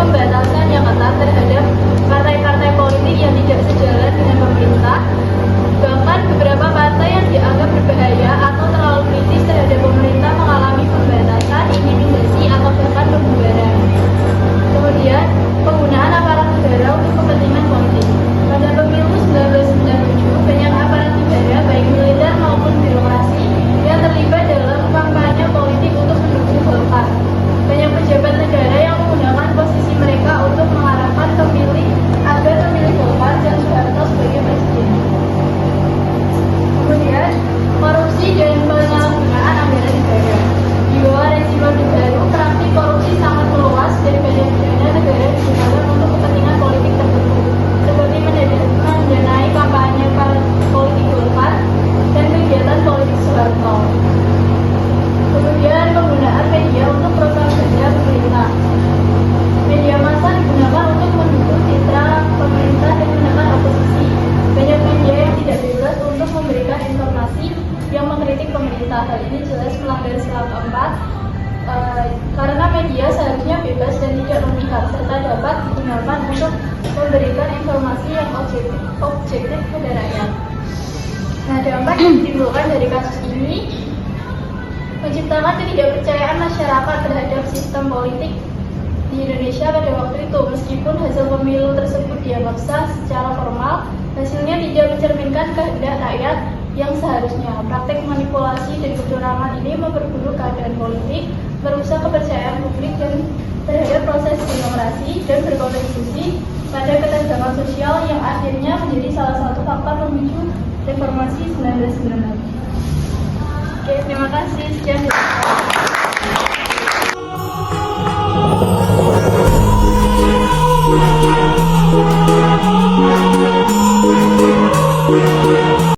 pembatasan yang ketat terhadap partai-partai politik yang tidak sejalan dengan pemerintah. Bahkan beberapa partai yang dianggap berbahaya atau terlalu kritis terhadap pemerintah mengalami pembatasan, intimidasi, atau bahkan pembubaran. Kemudian, penggunaan aparat negara untuk kepentingan politik. Pada pemilu 1997, banyak aparat negara, baik militer maupun birokrasi, yang terlibat dalam kampanye politik untuk mendukung Golkar. Banyak pejabat negara yang menggunakan posisi mereka untuk mengarahkan agar pemilih Golkar dan Soeharto sebagai presiden. Kemudian, korupsi dan penyalahgunaan anggaran negara. Di bawah rezim Orde Baru, praktik korupsi sangat meluas dan banyak dana negara digunakan untuk kepentingan politik tertentu, seperti mendanai kampanye politik Golkar dan kegiatan politik Soeharto. Kemudian, penggunaan media untuk propaganda pemerintah. Media massa digunakan untuk mendukung citra pemerintah dan menekan oposisi. Banyak media yang tidak bebas untuk memberikan informasi yang mengkritik pemerintah. Hal ini jelas melanggar sila keempat, karena media seharusnya bebas dan tidak memihak, serta dapat digunakan untuk memberikan informasi yang objektif kepada rakyat. Nah, dampak yang ditimbulkan dari kasus ini menciptakan ketidakpercayaan masyarakat terhadap sistem politik di Indonesia pada waktu itu. Meskipun hasil pemilu tersebut dianggap sah secara formal, hasilnya tidak mencerminkan kehendak rakyat yang seharusnya. Praktek manipulasi dan kecurangan ini memperburuk keadaan politik, merusak kepercayaan publik dan terhadap proses demokrasi, dan berkontribusi pada ketegangan sosial yang akhirnya menjadi salah satu faktor pemicu reformasi 1996. Oke, terima kasih. Sekian dari saya.